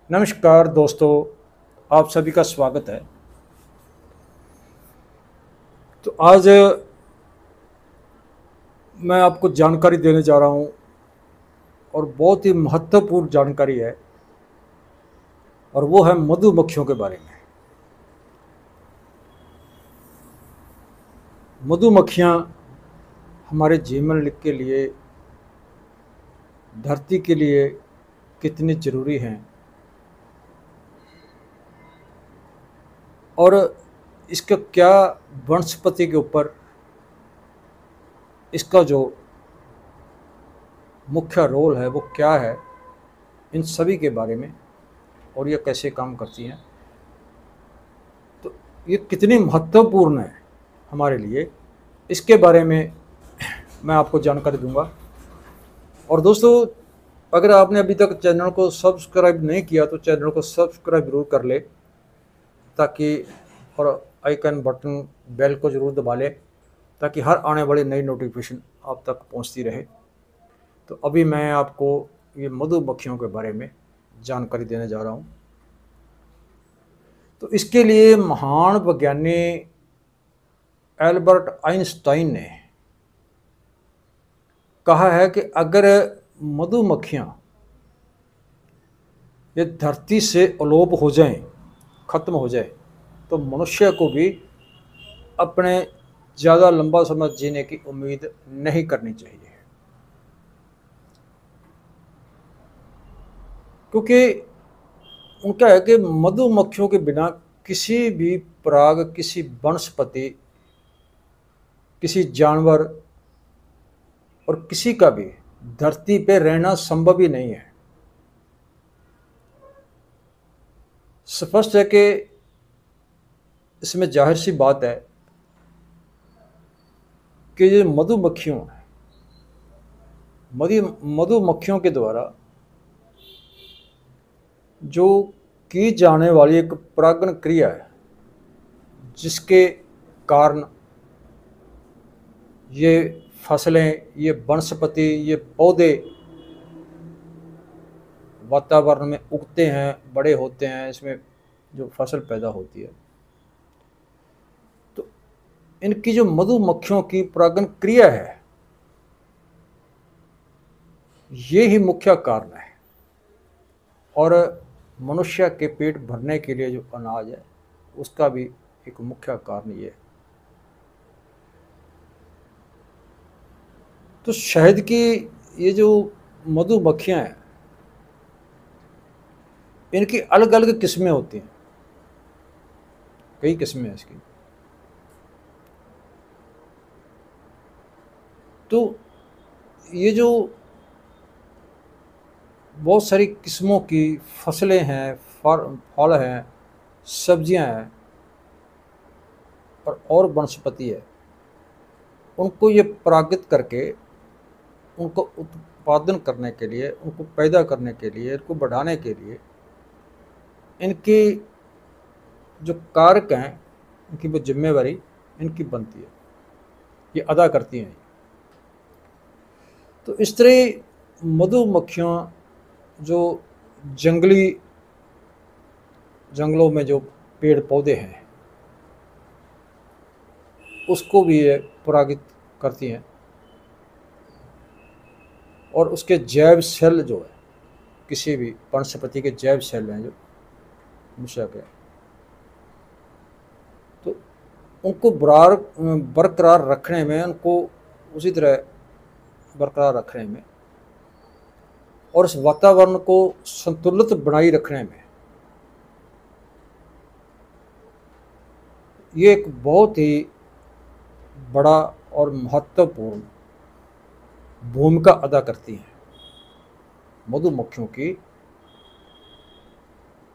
नमस्कार दोस्तों, आप सभी का स्वागत है। तो आज मैं आपको जानकारी देने जा रहा हूँ और बहुत ही महत्वपूर्ण जानकारी है, और वो है मधुमक्खियों के बारे में। मधुमक्खियाँ हमारे जीवन के लिए, धरती के लिए कितनी ज़रूरी हैं, और इसका क्या वनस्पति के ऊपर इसका जो मुख्य रोल है वो क्या है, इन सभी के बारे में, और ये कैसे काम करती हैं, तो ये कितनी महत्वपूर्ण है हमारे लिए, इसके बारे में मैं आपको जानकारी दूंगा। और दोस्तों, अगर आपने अभी तक चैनल को सब्सक्राइब नहीं किया तो चैनल को सब्सक्राइब जरूर कर ले, ताकि और आइकन बटन बेल को ज़रूर दबा ले, ताकि हर आने वाली नई नोटिफिकेशन आप तक पहुंचती रहे। तो अभी मैं आपको ये मधुमक्खियों के बारे में जानकारी देने जा रहा हूं। तो इसके लिए महान वैज्ञानिक एल्बर्ट आइंस्टाइन ने कहा है कि अगर मधुमक्खियां ये धरती से अलोप हो जाएं, ख़त्म हो जाए, तो मनुष्य को भी अपने ज़्यादा लंबा समय जीने की उम्मीद नहीं करनी चाहिए। क्योंकि उनका है कि मधुमक्खियों के बिना किसी भी पराग, किसी वनस्पति, किसी जानवर और किसी का भी धरती पे रहना संभव ही नहीं है। स्पष्ट है कि इसमें जाहिर सी बात है कि ये मधुमक्खियों के द्वारा जो की जाने वाली एक परागण क्रिया है, जिसके कारण ये फसलें, ये वनस्पति, ये पौधे वातावरण में उगते हैं, बड़े होते हैं, इसमें जो फसल पैदा होती है, तो इनकी जो मधुमक्खियों की परागण क्रिया है, ये ही मुख्य कारण है। और मनुष्य के पेट भरने के लिए जो अनाज है, उसका भी एक मुख्य कारण ये है। तो शहद की ये जो मधुमक्खियां हैं, इनकी अलग अलग किस्में होती हैं, कई किस्में हैं इसकी। तो ये जो बहुत सारी किस्मों की फसलें हैं, फल हैं, सब्जियां हैं और वनस्पति है, उनको ये परागित करके, उनको उत्पादन करने के लिए, उनको पैदा करने के लिए, इनको बढ़ाने के लिए, इनकी जो कारक हैं, इनकी वो जिम्मेवारी इनकी बनती है, ये अदा करती हैं। तो इस तरह मधुमक्खियाँ जो जंगलों में जो पेड़ पौधे हैं, उसको भी ये परागित करती हैं, और उसके जैव सेल जो है, किसी भी वनस्पति के जैव सेल हैं जो मूषक है, तो उनको बरकरार रखने में, उनको उसी तरह बरकरार रखने में और इस वातावरण को संतुलित बनाए रखने में ये एक बहुत ही बड़ा और महत्वपूर्ण भूमिका अदा करती हैं मधुमक्खियों की।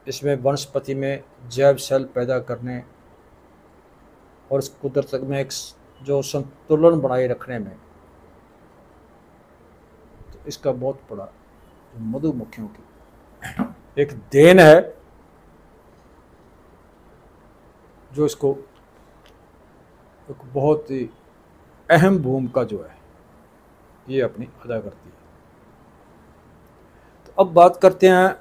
इसमें वनस्पति में जैव सेल पैदा करने और इस कुदरत में एक जो संतुलन बनाए रखने में, तो इसका बहुत बड़ा मधुमक्खियों की एक देन है, जो इसको एक बहुत ही अहम भूमिका जो है ये अपनी अदा करती है। तो अब बात करते हैं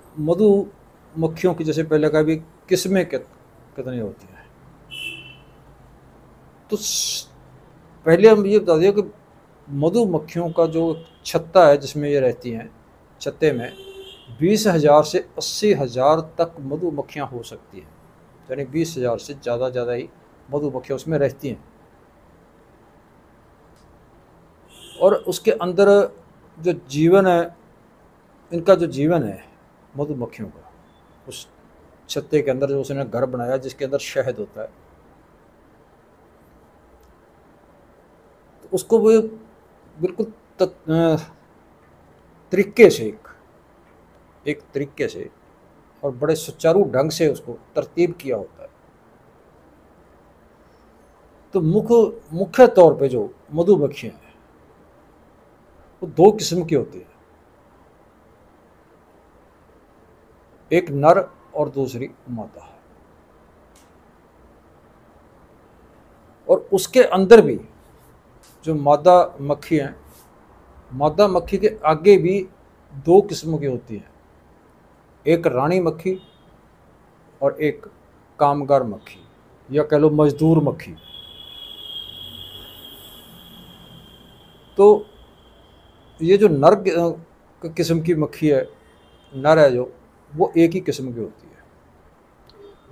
मक्खियों की जैसे पहले कहा भी किस्में कितनी होती हैं। तो पहले हम ये बता दें कि मधुमक्खियों का जो छत्ता है जिसमें ये रहती हैं, छत्ते में 20,000 से 80,000 तक मधुमक्खियाँ हो सकती हैं, यानी 20,000 से ज़्यादा ही मधुमक्खियाँ उसमें रहती हैं। और उसके अंदर जो जीवन है, इनका जो जीवन है मधुमक्खियों का, उस छत्ते के अंदर जो उसने घर बनाया जिसके अंदर शहद होता है, तो उसको वो बिल्कुल तरीके से एक तरीके से और बड़े सुचारू ढंग से उसको तरतीब किया होता है। तो मुख्य तौर पे जो मधुमक्खियाँ हैं वो 2 किस्म की होती है, एक नर और दूसरी मादा। और उसके अंदर भी जो मादा मक्खी हैं, मादा मक्खी के आगे भी 2 किस्म की होती हैं, एक रानी मक्खी और एक कामगार मक्खी, या कह लो मजदूर मक्खी। तो ये जो नर किस्म की मक्खी है, नर है जो, वो एक ही किस्म की होती है,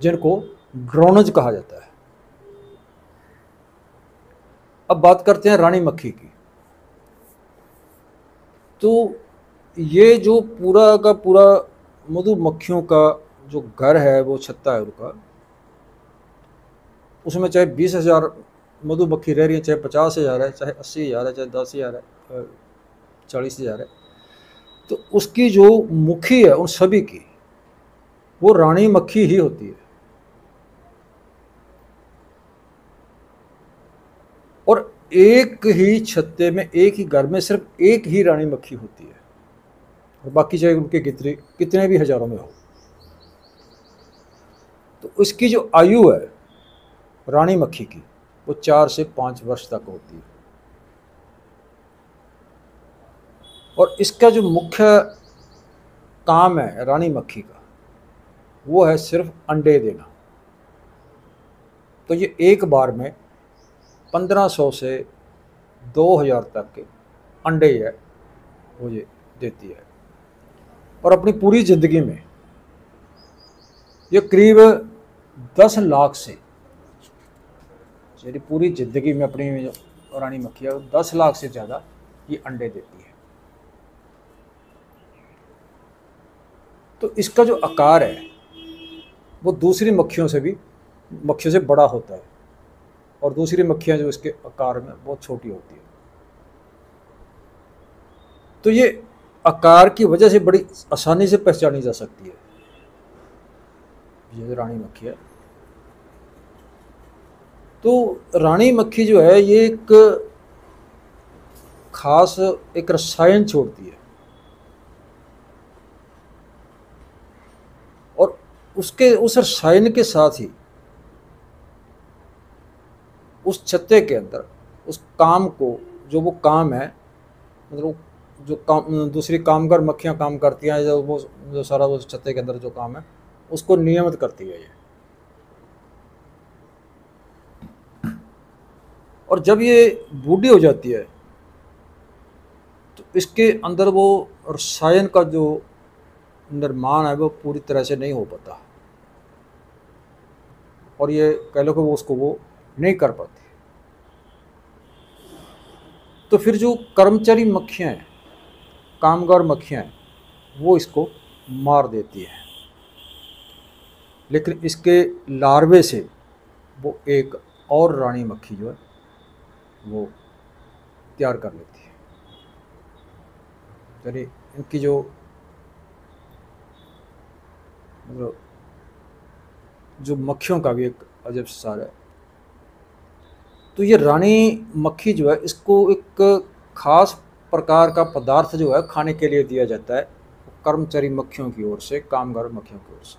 जिनको ड्रोनज कहा जाता है। अब बात करते हैं रानी मक्खी की। तो ये जो पूरा का पूरा मधुमक्खियों का जो घर है, वो छत्ता है उनका, उसमें चाहे 20,000 मधुमक्खी रह रही है, चाहे 50,000 है, चाहे 80,000 है, चाहे 10,000 है, 40,000 है, तो उसकी जो मुखी है उन सभी की वो रानी मक्खी ही होती है। और एक ही छत्ते में, एक ही घर में सिर्फ एक ही रानी मक्खी होती है, और बाकी चाहे उनके कितने भी हजारों में हो। तो उसकी जो आयु है रानी मक्खी की, वो 4 से 5 वर्ष तक होती है। और इसका जो मुख्य काम है रानी मक्खी का, वो है सिर्फ अंडे देना। तो ये एक बार में 1500 से 2000 तक के अंडे है वो ये देती है। और अपनी पूरी ज़िंदगी में ये करीब 10 लाख से, यानी पूरी ज़िंदगी में अपनी जो रानी मक्खी है 10 लाख से ज़्यादा ये अंडे देती है। तो इसका जो आकार है वो दूसरी मक्खियों से बड़ा होता है, और दूसरी मक्खियाँ जो इसके आकार में बहुत छोटी होती है। तो ये आकार की वजह से बड़ी आसानी से पहचानी जा सकती है ये जो रानी मक्खी है। तो रानी मक्खी जो है ये एक खास एक रसायन छोड़ती है, और उस रसायन के साथ ही उस छत्ते के अंदर उस काम को, जो वो काम है, मतलब जो काम दूसरी कामगार मक्खियाँ काम करती हैं, जो सारा वो छत्ते के अंदर जो काम है उसको नियमित करती है ये। और जब ये बूढ़ी हो जाती है तो इसके अंदर वो रसायन का जो निर्माण है वो पूरी तरह से नहीं हो पाता, और ये कह लो कि वो नहीं कर पाती। तो फिर जो कर्मचारी मक्खियाँ हैं, कामगार मक्खियाँ हैं, वो इसको मार देती हैं, लेकिन इसके लार्वे से वो एक और रानी मक्खी जो है वो तैयार कर लेती है। यानी इनकी जो मतलब जो मक्खियों का भी एक अजब सार है। तो ये रानी मक्खी जो है इसको एक खास प्रकार का पदार्थ जो है खाने के लिए दिया जाता है कर्मचारी मक्खियों की ओर से, कामगार मक्खियों की ओर से,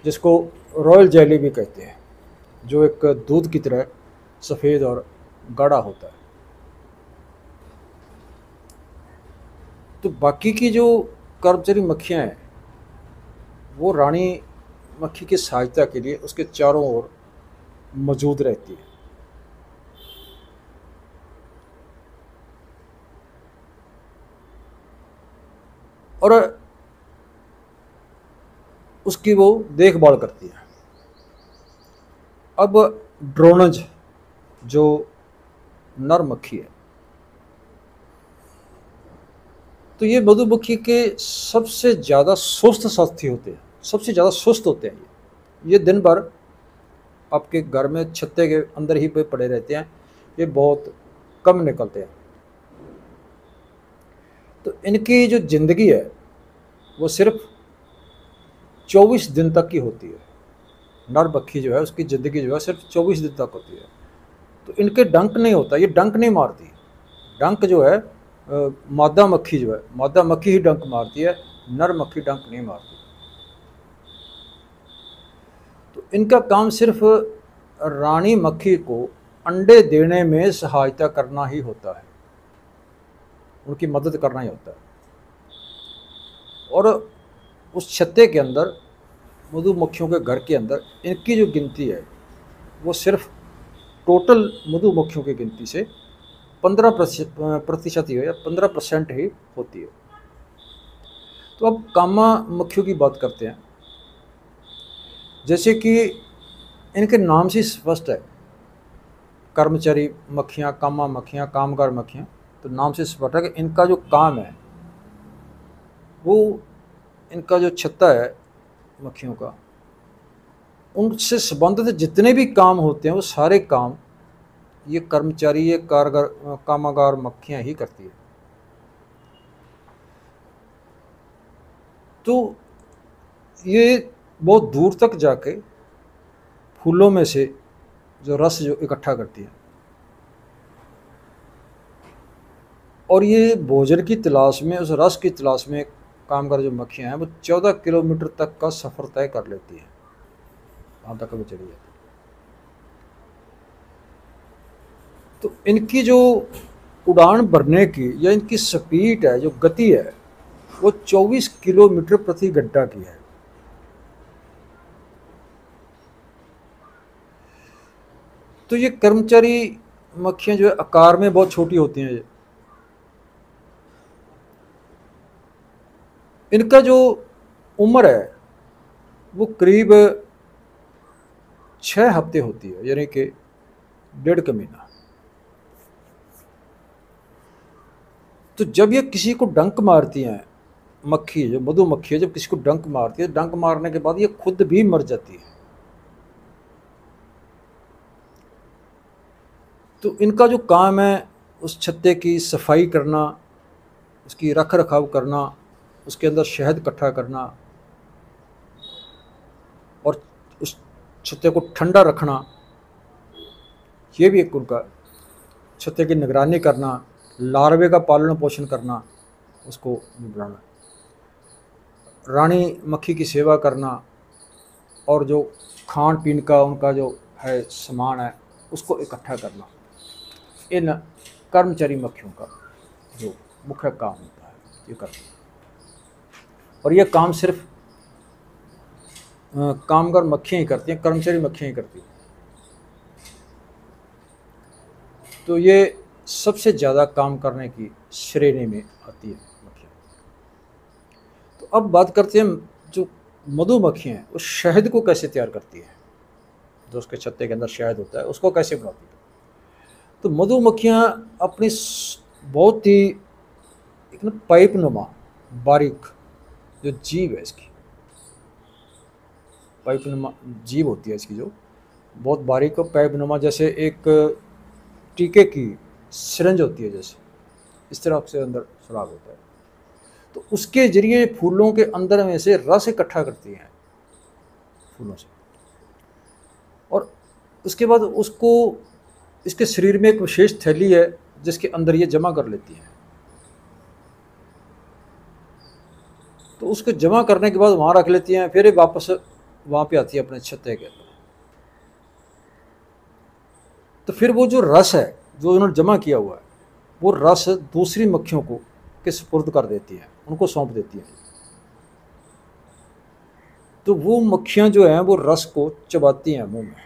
जिसको रॉयल जेली भी कहते हैं, जो एक दूध की तरह सफ़ेद और गाढ़ा होता है। तो बाकी की जो कर्मचारी मक्खियाँ हैं वो रानी मक्खी की सहायता के लिए उसके चारों ओर मौजूद रहती है। और उसकी वो देखभाल करती है। अब ड्रोनज जो नर मक्खी है, तो ये मधुमक्खी के सबसे ज़्यादा सुस्त साथी होते हैं, सबसे ज़्यादा सुस्त होते हैं। ये दिन भर आपके घर में छत्ते के अंदर ही पे पड़े रहते हैं, ये बहुत कम निकलते हैं। तो इनकी जो ज़िंदगी है वो सिर्फ 24 दिन तक की होती है। नर मक्खी जो है उसकी ज़िंदगी जो है सिर्फ 24 दिन तक होती है। तो इनके डंक नहीं होता, ये डंक नहीं मारती। डंक जो है मादा मक्खी जो है, मादा मक्खी ही डंक मारती है, नर मक्खी डंक नहीं मारती। तो इनका काम सिर्फ रानी मक्खी को अंडे देने में सहायता करना ही होता है, उनकी मदद करना ही होता है। और उस छत्ते के अंदर, मधुमक्खियों के घर के अंदर, इनकी जो गिनती है वो सिर्फ टोटल मधुमक्खियों की गिनती से 15% ही है, या 15% ही होती है। तो अब कामा मक्खियों की बात करते हैं। जैसे कि इनके नाम से स्पष्ट है, कर्मचारी मक्खियाँ, कामा मक्खियाँ, कामगार मक्खियाँ। तो नाम से स्पष्ट है कि इनका जो काम है वो, इनका जो छत्ता है मक्खियों का, उनसे संबंधित जितने भी काम होते हैं वो सारे काम ये कर्मचारी, ये कामगार मक्खियाँ ही करती है। तो ये बहुत दूर तक जाके फूलों में से जो रस जो इकट्ठा करती है, और ये भोजन की तलाश में, उस रस की तलाश में कामगार जो मक्खियाँ हैं वो 14 किलोमीटर तक का सफ़र तय कर लेती हैं, वहाँ तक वो चली जाती है। तो इनकी जो उड़ान भरने की या इनकी स्पीड है, जो गति है, वो 24 किलोमीटर प्रति घंटा की है। तो ये कर्मचारी मक्खियाँ जो है आकार में बहुत छोटी होती हैं। ये इनका जो उम्र है वो करीब 6 हफ्ते होती है, यानी कि 1.5 महीना। तो जब ये किसी को डंक मारती हैं, मक्खी जो मधुमक्खी है, जब किसी को डंक मारती है, डंक मारने के बाद ये खुद भी मर जाती है। तो इनका जो काम है उस छत्ते की सफाई करना, उसकी रख रखाव करना, उसके अंदर शहद इकट्ठा करना, और उस छत्ते को ठंडा रखना, ये भी एक उनका, छत्ते की निगरानी करना, लार्वे का पालन पोषण करना, उसको बढ़ाना, रानी मक्खी की सेवा करना, और जो खान पीन का उनका जो है सामान है उसको इकट्ठा करना, इन कर्मचारी मक्खियों का जो मुख्य काम होता है ये करना। और ये काम सिर्फ कामगार मक्खियाँ ही करती हैं, कर्मचारी मक्खियाँ ही करती हैं। तो ये सबसे ज़्यादा काम करने की श्रेणी में आती है मक्खियाँ। तो अब बात करते हैं जो मधुमक्खियाँ हैं वो शहद को कैसे तैयार करती है, जो उसके छत्ते के अंदर शहद होता है उसको कैसे बनाती है। तो मधुमक्खियाँ अपनी बहुत ही एक ना पाइप नुमा बारीक जो जीभ है, इसकी पाइप नुमा जीभ होती है इसकी, जो बहुत बारीक और पाइप नुमा, जैसे एक टीके की सिरंज होती है, जैसे इस तरह से अंदर सुराख होता है। तो उसके जरिए फूलों के अंदर में से रस इकट्ठा करती हैं फूलों से, और उसके बाद उसको, इसके शरीर में एक विशेष थैली है जिसके अंदर ये जमा कर लेती हैं। तो उसको जमा करने के बाद वहाँ रख लेती हैं, फिर वापस वहाँ पे आती है अपने छत्ते के अंदर। तो फिर वो जो रस है जो उन्होंने जमा किया हुआ है, वो रस दूसरी मक्खियों को के सुपुर्द कर देती है, उनको सौंप देती है। तो वो मक्खियाँ जो हैं वो रस को चबाती हैं मुंह में।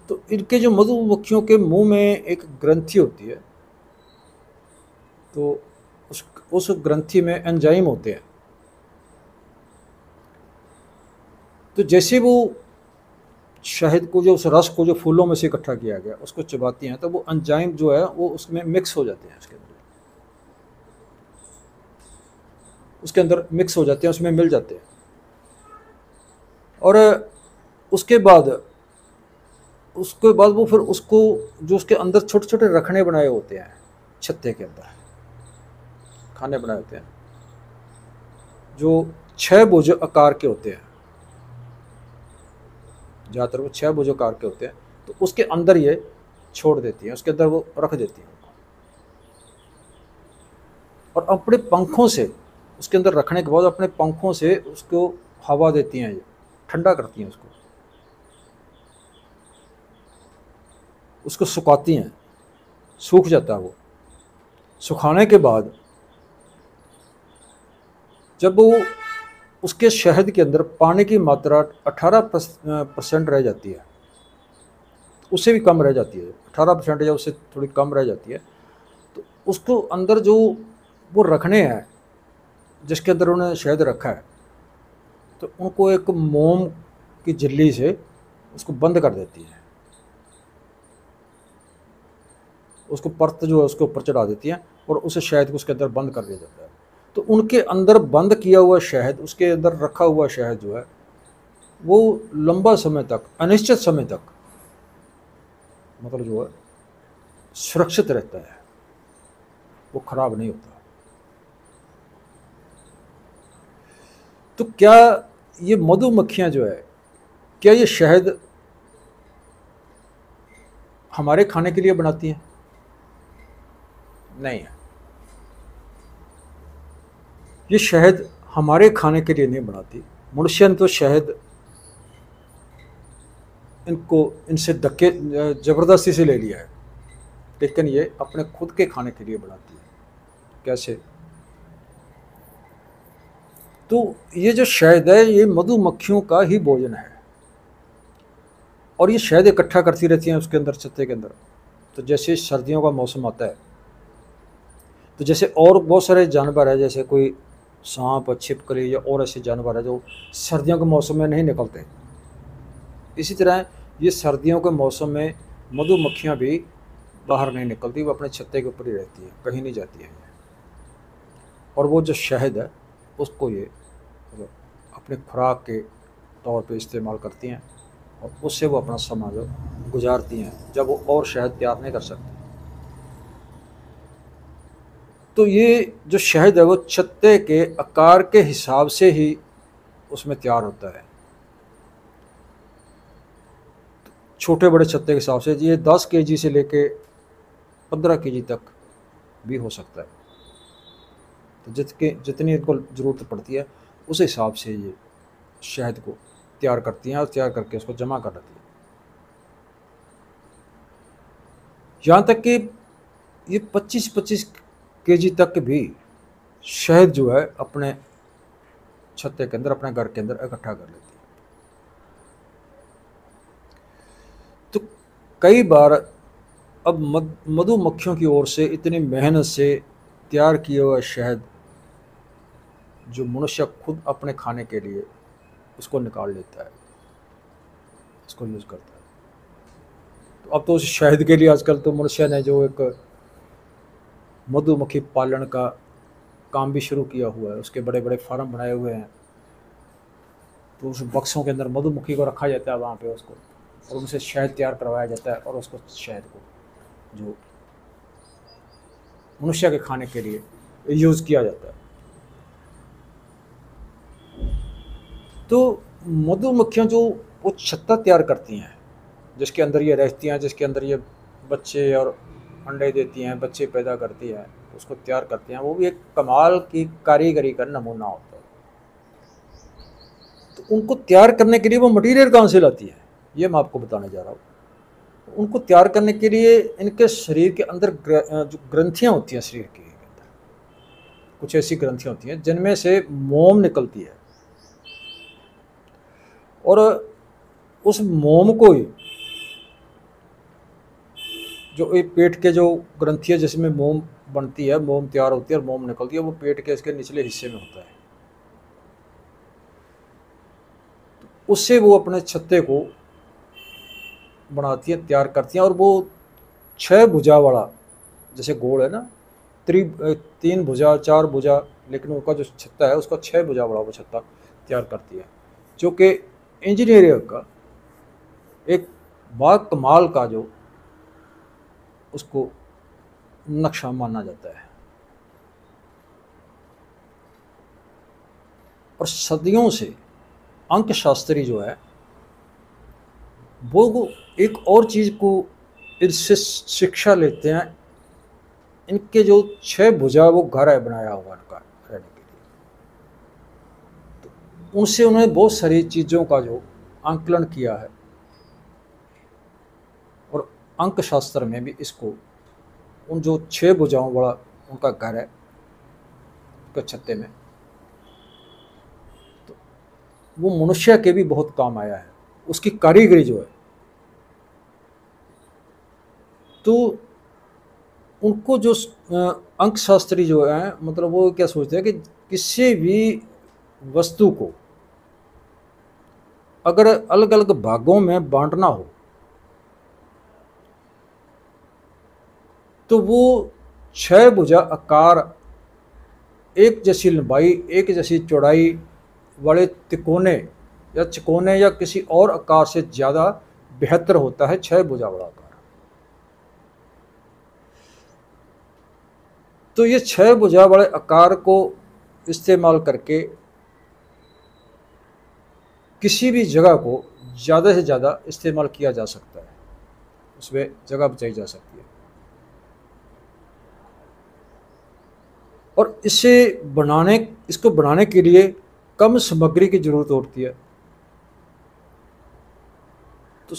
तो इनके जो मधुमक्खियों के मुंह में एक ग्रंथि होती है, तो उस ग्रंथि में एंजाइम होते हैं। तो जैसे वो शहद को, जो उस रस को जो फूलों में से इकट्ठा किया गया, उसको चबाती हैं, तो वो एंजाइम जो है वो उसमें मिक्स हो जाते हैं, उसके अंदर मिक्स हो जाते हैं, उसमें मिल जाते हैं। और उसके बाद वो फिर उसको, जो उसके अंदर छोटे छोटे रखने बनाए होते हैं, छत्ते के अंदर खाने बनाए होते हैं, जो 6 भुज आकार के होते हैं, ज़्यादातर वो 6 भुज आकार के होते हैं। तो उसके अंदर ये छोड़ देती हैं, उसके अंदर वो रख देती हैं उनको, और अपने पंखों से, उसके अंदर रखने के बाद अपने पंखों से उसको हवा देती हैं, ये ठंडा करती हैं उसको सुखाती हैं, सूख जाता है वो। सुखाने के बाद जब वो, उसके शहद के अंदर पानी की मात्रा 18% रह जाती है, उससे भी कम रह जाती है, 18% या उससे थोड़ी कम रह जाती है, तो उसको अंदर जो वो रखने हैं जिसके अंदर उन्होंने शहद रखा है, तो उनको एक मोम की झिल्ली से उसको बंद कर देती है, उसको परत जो है उसके ऊपर चढ़ा देती हैं, और उसे शहद को उसके अंदर बंद कर दिया जाता है। तो उनके अंदर बंद किया हुआ शहद, उसके अंदर रखा हुआ शहद जो है वो लंबा समय तक, अनिश्चित समय तक, मतलब जो है सुरक्षित रहता है, वो खराब नहीं होता। तो क्या ये मधुमक्खियां जो है, क्या ये शहद हमारे खाने के लिए बनाती हैं? नहीं है। ये शहद हमारे खाने के लिए नहीं बनाती। मनुष्य ने तो शहद इनसे धक्के ज़बरदस्ती से ले लिया है, लेकिन ये अपने खुद के खाने के लिए बनाती है। कैसे? तो ये जो शहद है ये मधुमक्खियों का ही भोजन है, और ये शहद इकट्ठा करती रहती हैं उसके अंदर, छत्ते के अंदर। तो जैसे सर्दियों का मौसम आता है, तो जैसे और बहुत सारे जानवर है, जैसे कोई सांप, छिपकली या और ऐसे जानवर है जो सर्दियों के मौसम में नहीं निकलते, इसी तरह ये सर्दियों के मौसम में मधुमक्खियाँ भी बाहर नहीं निकलती, वो अपने छत्ते के ऊपर ही रहती है, कहीं नहीं जाती है। और वो जो शहद है उसको ये अपने खुराक के तौर पे इस्तेमाल करती हैं, और उससे वो अपना समय जो गुजारती हैं, जब वो और शहद तैयार नहीं कर सकती। तो ये जो शहद है वो छत्ते के आकार के हिसाब से ही उसमें तैयार होता है, छोटे बड़े छत्ते के हिसाब से। ये 10 kg से लेके 15 kg तक भी हो सकता है। तो जितनी इनको ज़रूरत पड़ती है उस हिसाब से ये शहद को तैयार करती हैं, और तैयार करके उसको जमा कर लेती हैं। यहाँ तक कि ये 25-25 kg तक भी शहद जो है अपने छत्ते के अंदर, अपने घर के अंदर इकट्ठा कर लेती है। तो कई बार अब मधुमक्खियों की ओर से इतनी मेहनत से तैयार किया हुआ शहद जो मनुष्य खुद अपने खाने के लिए उसको निकाल लेता है, उसको यूज़ करता है। तो अब तो उस शहद के लिए आजकल तो मनुष्य ने जो एक मधुमक्खी पालन का काम भी शुरू किया हुआ है, उसके बड़े बड़े फार्म बनाए हुए हैं। तो उस बक्सों के अंदर मधुमक्खी को रखा जाता है वहाँ पे उसको, और उनसे शहद तैयार करवाया जाता है, और उसको शहद को जो मनुष्य के खाने के लिए यूज़ किया जाता है। तो मधुमक्खियाँ जो वो छत्ता तैयार करती हैं जिसके अंदर ये रहती हैं, जिसके अंदर ये बच्चे और अंडे देती हैं, बच्चे पैदा करती हैं, उसको तैयार करती हैं, वो भी एक कमाल की कारीगरी का नमूना होता है। तो उनको तैयार करने के लिए वो मटेरियल कहाँ से लाती है, ये मैं आपको बताने जा रहा हूँ। उनको तैयार करने के लिए इनके शरीर के अंदर जो ग्रंथियाँ होती हैं, शरीर के अंदर कुछ ऐसी ग्रंथियाँ होती हैं जिनमें से मोम निकलती है, और उस मोम को ही, जो एक पेट के जो ग्रंथि है जिसमें मोम बनती है, मोम तैयार होती है और मोम निकलती है, वो पेट के इसके निचले हिस्से में होता है। तो उससे वो अपने छत्ते को बनाती है, तैयार करती हैं, और वो 6 भुजा वाला, जैसे गोल है ना, 3 भुजा 4 भुजा, लेकिन उनका जो छत्ता है उसका 6 भुजा वाला वो छत्ता तैयार करती है, जो कि इंजीनियरिंग का एक बा कमाल का जो उसको नक्शा माना जाता है। और सदियों से अंक शास्त्री जो है वो एक और चीज़ को इनसे शिक्षा लेते हैं। इनके जो 6 भुजा वो घर है बनाया हुआ इनका रहने के लिए, तो उनसे उन्होंने बहुत सारी चीज़ों का जो आंकलन किया है, और अंक शास्त्र में भी इसको उन जो 6 भुजाओं वाला उनका घर है उसके छत्ते में, तो वो मनुष्य के भी बहुत काम आया है, उसकी कारीगरी जो है। तो उनको जो अंक शास्त्री जो है, मतलब वो क्या सोचते हैं कि किसी भी वस्तु को अगर अलग अलग भागों में बांटना हो तो वो 6 भुजा आकार, एक जैसी लंबाई, एक जैसी चौड़ाई वाले तिकोने या चकोने या किसी और आकार से ज़्यादा बेहतर होता है 6 भुजा वाला आकार। तो ये 6 भुजा वाले आकार को इस्तेमाल करके किसी भी जगह को ज़्यादा से ज़्यादा इस्तेमाल किया जा सकता है, उसमें जगह बचाई जा सकती है। और इसको बनाने के लिए कम सामग्री की ज़रूरत होती है। तो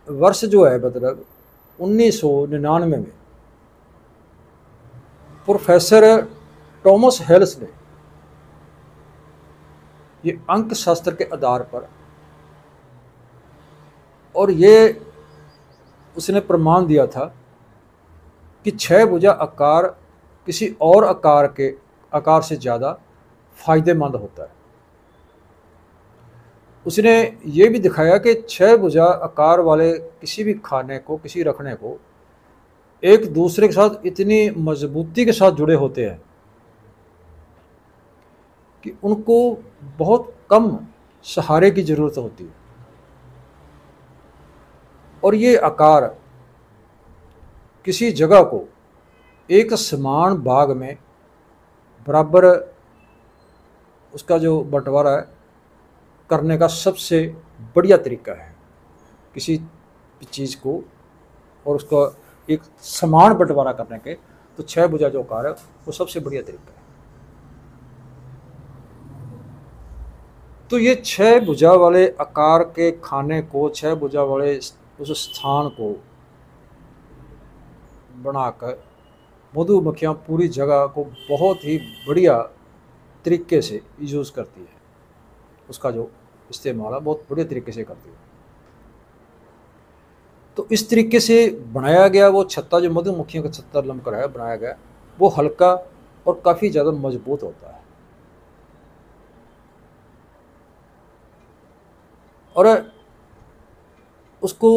वर्ष जो है मतलब 1999 में प्रोफेसर टॉमस हेल्स ने ये अंक शास्त्र के आधार पर, और ये उसने प्रमाण दिया था कि 6 भुजा आकार किसी और आकार से ज़्यादा फायदेमंद होता है। उसने ये भी दिखाया कि 6 भुजा आकार वाले किसी भी खाने को, किसी रखने को एक दूसरे के साथ इतनी मजबूती के साथ जुड़े होते हैं कि उनको बहुत कम सहारे की ज़रूरत होती है। और ये आकार किसी जगह को एक समान भाग में बराबर उसका जो बंटवारा है करने का सबसे बढ़िया तरीका है, किसी चीज़ को और उसका एक समान बंटवारा करने के। तो 6 भुजा जो आकार है वो सबसे बढ़िया तरीका है। तो ये 6 भुजा वाले आकार के खाने को, 6 भुजा वाले उस स्थान को बनाकर मधुमक्खियाँ पूरी जगह को बहुत ही बढ़िया तरीके से यूज़ करती है, उसका जो इस्तेमाल है बहुत बढ़िया तरीके से करती है। तो इस तरीके से बनाया गया वो छत्ता, जो मधुमक्खियों का छत्ता लमकर है बनाया गया, वो हल्का और काफ़ी ज़्यादा मजबूत होता है। और उसको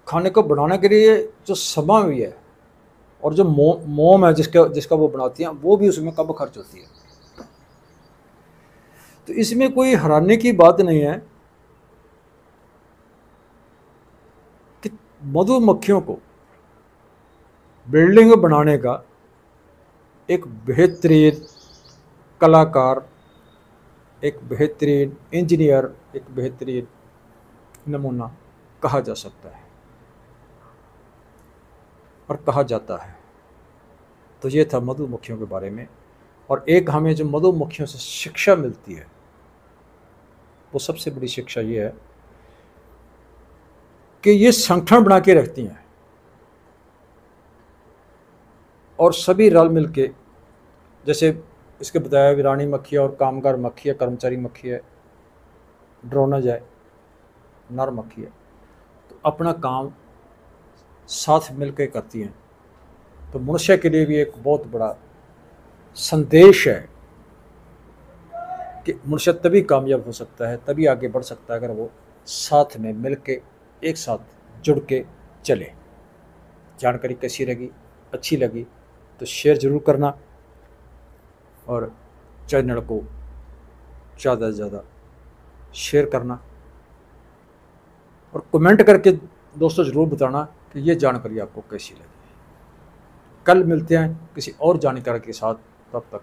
खाने को बनाने के लिए जो समय भी है और जो मोम है जिसका वो बनाती हैं, वो भी उसमें कम खर्च होती है। तो इसमें कोई हैरानी की बात नहीं है कि मधुमक्खियों को बिल्डिंग बनाने का एक बेहतरीन कलाकार, एक बेहतरीन इंजीनियर, एक बेहतरीन नमूना कहा जा सकता है और कहा जाता है। तो ये था मधुमक्खियों के बारे में। और एक हमें जो मधुमक्खियों से शिक्षा मिलती है, वो सबसे बड़ी शिक्षा ये है कि ये संगठन बना के रखती हैं और सभी रल मिल के जैसे इसके बताया भी रानी मक्खी है और कामगार मक्खी है, कर्मचारी मक्खी है, ड्रोनज है, नर मक्खी है, तो अपना काम साथ मिलकर करती हैं। तो मनुष्य के लिए भी एक बहुत बड़ा संदेश है कि मनुष्य तभी कामयाब हो सकता है, तभी आगे बढ़ सकता है अगर वो साथ में मिलके एक साथ जुड़ के चले। जानकारी कैसी लगी, अच्छी लगी तो शेयर ज़रूर करना और चैनल को ज़्यादा से ज़्यादा शेयर करना और कमेंट करके दोस्तों ज़रूर बताना कि ये जानकारी आपको कैसी लगी। कल मिलते हैं किसी और जानकारी के साथ, तब तक